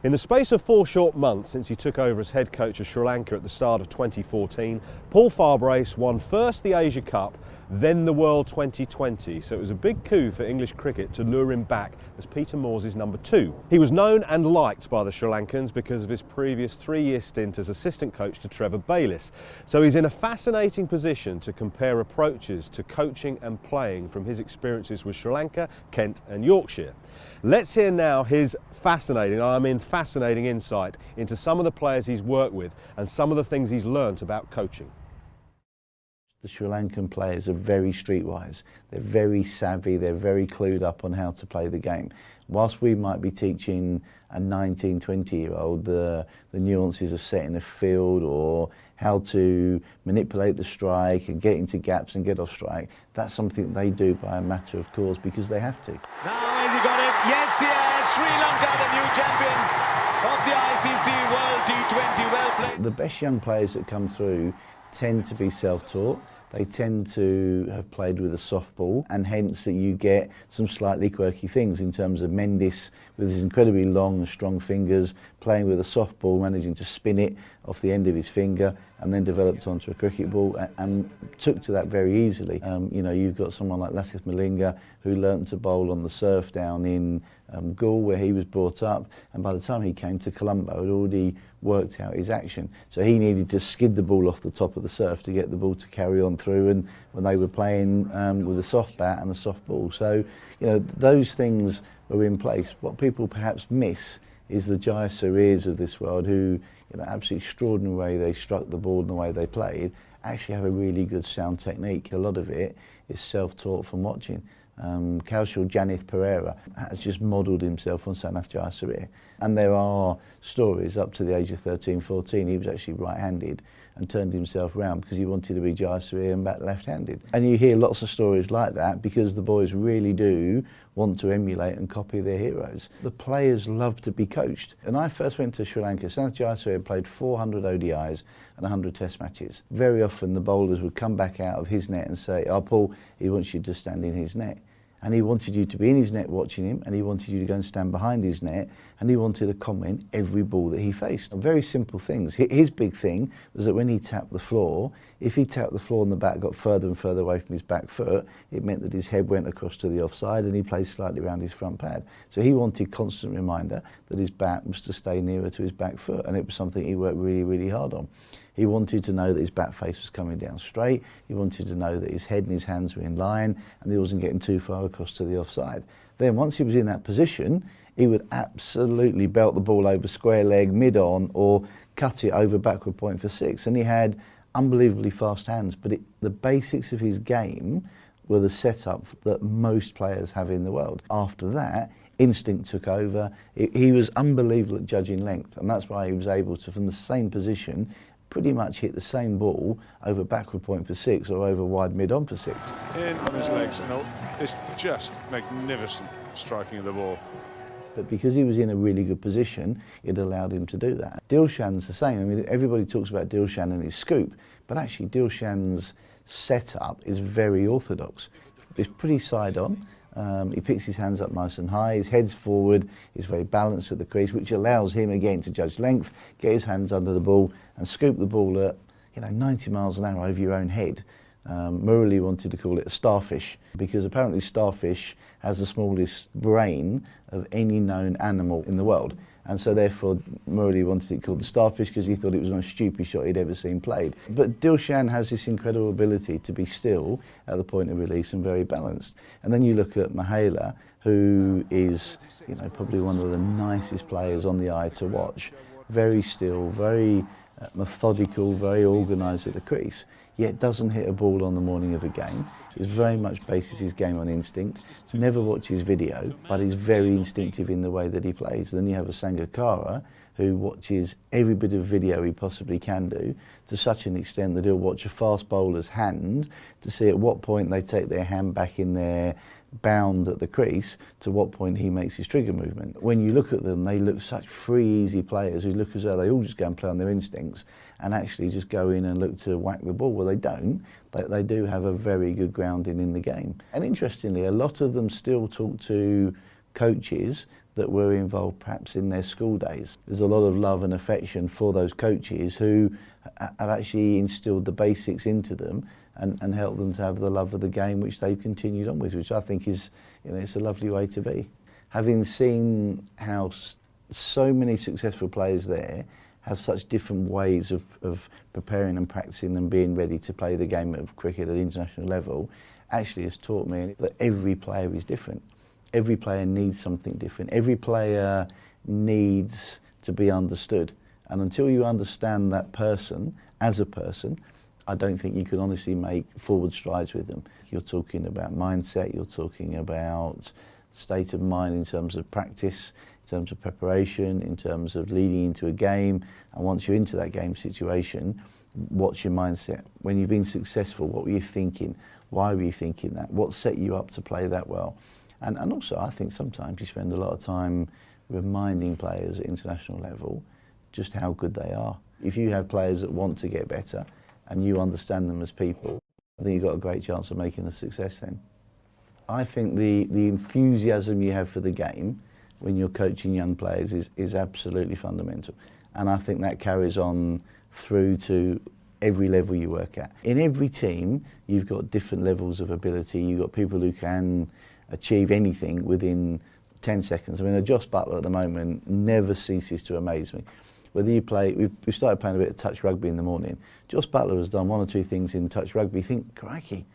In the space of 4 short months since he took over as head coach of Sri Lanka at the start of 2014, Paul Farbrace won first the Asia Cup, then the World 2020, so it was a big coup for English cricket to lure him back as Peter Moore's number 2. He was known and liked by the Sri Lankans because of his previous 3-year stint as assistant coach to Trevor Bayliss, so he's in a fascinating position to compare approaches to coaching and playing from his experiences with Sri Lanka, Kent and Yorkshire. Let's hear now his fascinating insight into some of the players he's worked with and some of the things he's learnt about coaching. The Sri Lankan players are very streetwise, they're very savvy, they're very clued up on how to play the game. Whilst we might be teaching a 19, 20-year-old the nuances of setting a field or how to manipulate the strike and get into gaps and get off strike, that's something they do by a matter of course because they have to. Now has he got it? Yes, yes! Sri Lanka, the new champions of the ICC World T20. Well played. The best young players that come through tend to be self-taught. They tend to have played with a soft ball, and hence that you get some slightly quirky things in terms of Mendes with his incredibly long and strong fingers playing with a soft ball, managing to spin it off the end of his finger and then developed onto a cricket ball and took to that very easily. You know, you've got someone like Lasith Malinga who learnt to bowl on the surf down in Gaul where he was brought up, and by the time he came to Colombo had already worked out his action. So he needed to skid the ball off the top of the surf to get the ball to carry on through, and when they were playing with a soft bat and a soft ball. So, you know, those things were in place. What people perhaps miss is the Jaya Surirs of this world who, in an absolutely extraordinary way they struck the ball and the way they played, actually have a really good sound technique. A lot of it is self-taught from watching. Kaushal Janith Pereira has just modelled himself on Sanath Jayasuria, and there are stories up to the age of 13, 14 he was actually right-handed and turned himself round because he wanted to be Jayasuria and bat left-handed. And you hear lots of stories like that because the boys really do want to emulate and copy their heroes. The players love to be coached. And I first went to Sri Lanka, Sanath Jayasuria played 400 ODIs and 100 test matches. Very often the bowlers would come back out of his net and say, "Oh Paul, he wants you to stand in his net." And he wanted you to be in his net watching him, and he wanted you to go and stand behind his net, and he wanted to comment every ball that he faced. Very simple things. His big thing was that when he tapped the floor, if he tapped the floor and the bat got further and further away from his back foot, it meant that his head went across to the offside and he played slightly around his front pad. So he wanted constant reminder that his bat was to stay nearer to his back foot, and it was something he worked really, really hard on. He wanted to know that his bat face was coming down straight, he wanted to know that his head and his hands were in line and he wasn't getting too far across to the offside. Then once he was in that position, he would absolutely belt the ball over square leg, mid-on, or cut it over backward point for 6. And he had unbelievably fast hands, but the basics of his game were the setup that most players have in the world. After that, instinct took over. He was unbelievable at judging length, and that's why he was able to, from the same position, pretty much hit the same ball over backward point for 6 or over wide mid-on for 6. In on his legs, no, it's just magnificent striking of the ball. But because he was in a really good position, it allowed him to do that. Dilshan's the same. I mean, everybody talks about Dilshan and his scoop, but actually Dilshan's setup is very orthodox. It's pretty side-on. He picks his hands up nice and high, his head's forward, he's very balanced at the crease, which allows him again to judge length, get his hands under the ball and scoop the ball at 90 miles an hour over your own head. Murali wanted to call it a starfish because apparently starfish has the smallest brain of any known animal in the world. And so therefore Murali wanted it called the starfish because he thought it was the most stupid shot he'd ever seen played. But Dilshan has this incredible ability to be still at the point of release and very balanced. And then you look at Mahela, who is probably one of the nicest players on the eye to watch. Very still, very methodical, very organised at the crease, yet doesn't hit a ball on the morning of a game. He very much bases his game on instinct, never watches video, but is very instinctive in the way that he plays. Then you have a Sangakkara who watches every bit of video he possibly can do, to such an extent that he'll watch a fast bowler's hand to see at what point they take their hand back in their bound at the crease, to what point he makes his trigger movement. When you look at them, they look such free, easy players who look as though they all just go and play on their instincts and actually just go in and look to whack the ball. Well, they don't. They do have a very good grounding in the game. And interestingly, a lot of them still talk to coaches that were involved perhaps in their school days. There's a lot of love and affection for those coaches who have actually instilled the basics into them and helped them to have the love of the game, which they've continued on with, which I think is, it's a lovely way to be. Having seen how so many successful players there have such different ways of preparing and practicing and being ready to play the game of cricket at international level, actually has taught me that every player is different. Every player needs something different. Every player needs to be understood. And until you understand that person as a person, I don't think you can honestly make forward strides with them. You're talking about mindset, you're talking about state of mind in terms of practice, in terms of preparation, in terms of leading into a game. And once you're into that game situation, what's your mindset? When you've been successful, what were you thinking? Why were you thinking that? What set you up to play that well? And also, I think sometimes you spend a lot of time reminding players at international level just how good they are. If you have players that want to get better and you understand them as people, I think you've got a great chance of making a success then. I think the enthusiasm you have for the game when you're coaching young players is absolutely fundamental. And I think that carries on through to every level you work at. In every team, you've got different levels of ability. You've got people who can achieve anything within 10 seconds. I mean, Josh Butler at the moment never ceases to amaze me. Whether you play, we've started playing a bit of touch rugby in the morning. Josh Butler has done one or two things in touch rugby. You think, crikey,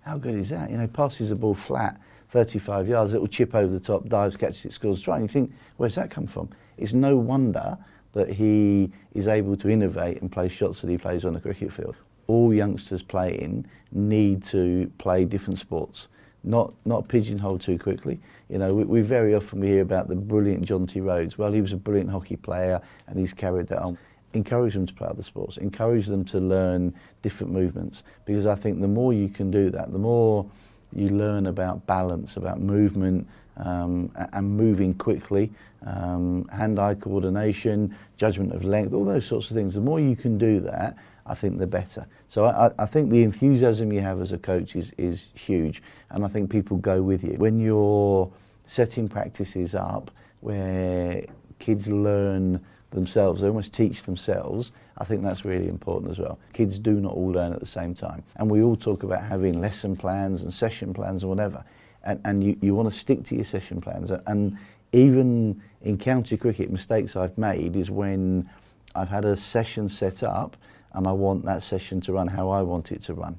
how good is that? Passes the ball flat, 35 yards, little chip over the top, dives, catches it, scores a try. And you think, where's that come from? It's no wonder that he is able to innovate and play shots that he plays on the cricket field. All youngsters playing need to play different sports, not pigeonhole too quickly. We very often hear about the brilliant John T. Rhodes. Well, he was a brilliant hockey player and he's carried that on. Encourage them to play other sports, encourage them to learn different movements, because I think the more you can do that, the more you learn about balance, about movement, and moving quickly, hand-eye coordination, judgment of length, all those sorts of things. The more you can do that, I think the better. So I think the enthusiasm you have as a coach is huge, and I think people go with you. When you're setting practices up where kids learn themselves, they almost teach themselves, I think that's really important as well. Kids do not all learn at the same time. And we all talk about having lesson plans and session plans and whatever. And you want to stick to your session plans. And even in county cricket, mistakes I've made is when I've had a session set up and I want that session to run how I want it to run.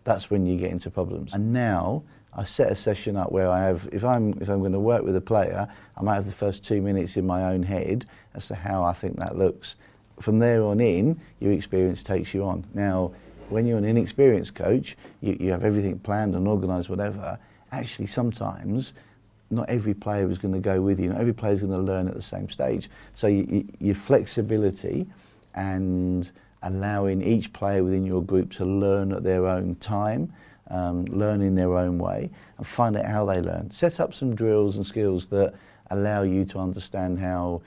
That's when you get into problems. And now I set a session up where I have, if I'm going to work with a player, I might have the first 2 minutes in my own head as to how I think that looks. From there on in, your experience takes you on. Now, when you're an inexperienced coach, you have everything planned and organised, whatever. Actually, sometimes not every player is going to go with you. Not every player is going to learn at the same stage. So your flexibility and allowing each player within your group to learn at their own time, learn in their own way, and find out how they learn. Set up some drills and skills that allow you to understand how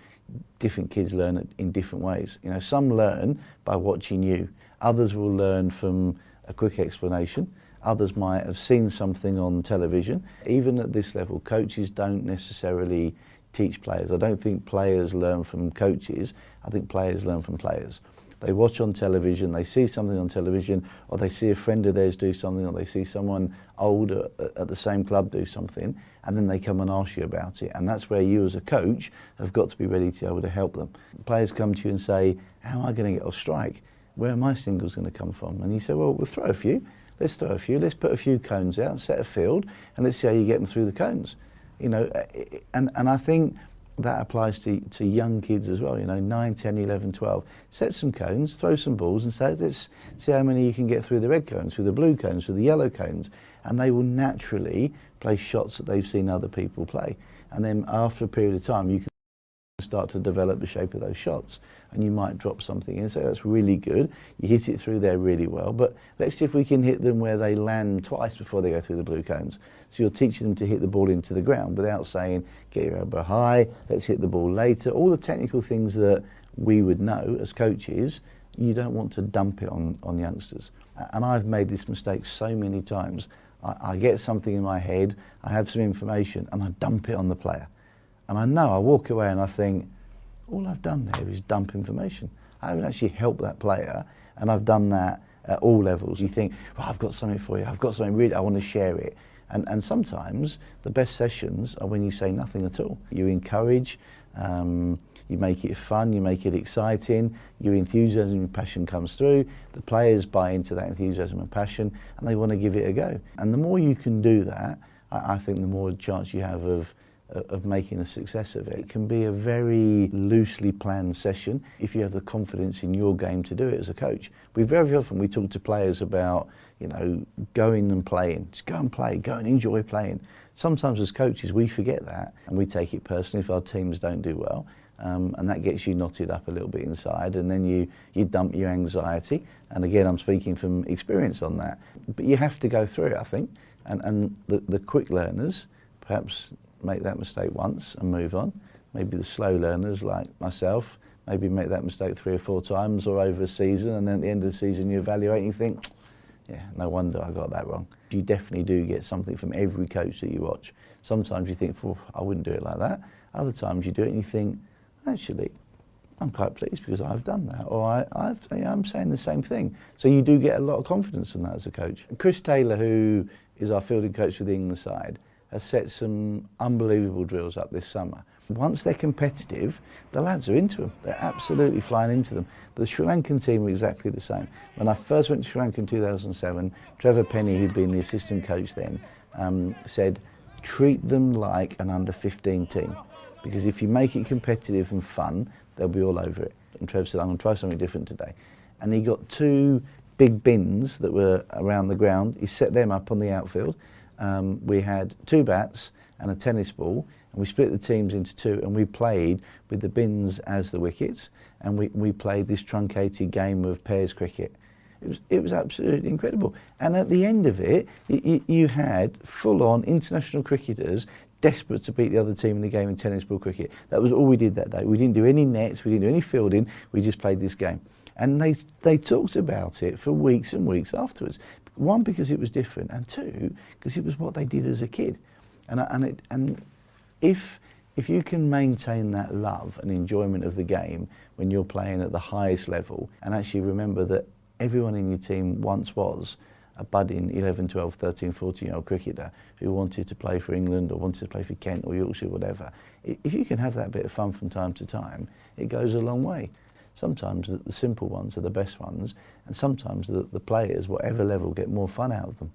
different kids learn in different ways. Some learn by watching you. Others will learn from a quick explanation. Others might have seen something on television. Even at this level, coaches don't necessarily teach players. I don't think players learn from coaches. I think players learn from players. They watch on television, they see something on television, or they see a friend of theirs do something, or they see someone older at the same club do something, and then they come and ask you about it. And that's where you as a coach have got to be ready to be able to help them. Players come to you and say, how am I going to get off strike? Where are my singles going to come from? And you say, well, we'll throw a few. Let's throw a few. Let's put a few cones out and set a field, and let's see how you get them through the cones. And I think that applies to young kids as well, 9, 10, 11, 12. Set some cones, throw some balls and say, let's see how many you can get through the red cones, through the blue cones, through the yellow cones. And they will naturally play shots that they've seen other people play. And then after a period of time, you can start to develop the shape of those shots. And you might drop something in and say, that's really good. You hit it through there really well, but let's see if we can hit them where they land twice before they go through the blue cones. So you're teaching them to hit the ball into the ground without saying, get your elbow high, let's hit the ball later. All the technical things that we would know as coaches, you don't want to dump it on youngsters. And I've made this mistake so many times. I get something in my head, I have some information, and I dump it on the player. And I know, I walk away and I think, all I've done there is dump information. I haven't actually helped that player, and I've done that at all levels. You think, well, I've got something for you, I've got something really, I want to share it. And sometimes the best sessions are when you say nothing at all. You encourage, you make it fun, you make it exciting, your enthusiasm and passion comes through, the players buy into that enthusiasm and passion, and they want to give it a go. And the more you can do that, I think the more chance you have of making a success of it. It can be a very loosely planned session if you have the confidence in your game to do it as a coach. Very often we talk to players about, you know, going and playing. Just go and play, go and enjoy playing. Sometimes as coaches we forget that and we take it personally if our teams don't do well, and that gets you knotted up a little bit inside, and then you dump your anxiety. And again, I'm speaking from experience on that. But you have to go through it, I think, and the quick learners perhaps make that mistake once and move on. Maybe the slow learners like myself, maybe make that mistake 3 or 4 times or over a season, and then at the end of the season you evaluate and you think, yeah, no wonder I got that wrong. You definitely do get something from every coach that you watch. Sometimes you think, well, I wouldn't do it like that. Other times you do it and you think, actually, I'm quite pleased because I've done that, or I'm saying the same thing. So you do get a lot of confidence from that as a coach. Chris Taylor, who is our fielding coach for the England side, has set some unbelievable drills up this summer. Once they're competitive, the lads are into them. They're absolutely flying into them. The Sri Lankan team were exactly the same. When I first went to Sri Lanka in 2007, Trevor Penny, who'd been the assistant coach then, said, treat them like an under-15 team. Because if you make it competitive and fun, they'll be all over it. And Trev said, I'm going to try something different today. And he got 2 big bins that were around the ground. He set them up on the outfield. We had 2 bats and a tennis ball, and we split the teams into 2, and we played with the bins as the wickets, and we played this truncated game of pairs cricket. It was absolutely incredible. And at the end of it, you had full-on international cricketers desperate to beat the other team in the game in tennis ball cricket. That was all we did that day. We didn't do any nets, we didn't do any fielding, we just played this game. And they talked about it for weeks and weeks afterwards. 1, because it was different, and 2, because it was what they did as a kid. And if you can maintain that love and enjoyment of the game when you're playing at the highest level, and actually remember that everyone in your team once was a budding 11, 12, 13, 14-year-old cricketer who wanted to play for England or wanted to play for Kent or Yorkshire, whatever. If you can have that bit of fun from time to time, it goes a long way. Sometimes the simple ones are the best ones, and sometimes the players, whatever level, get more fun out of them.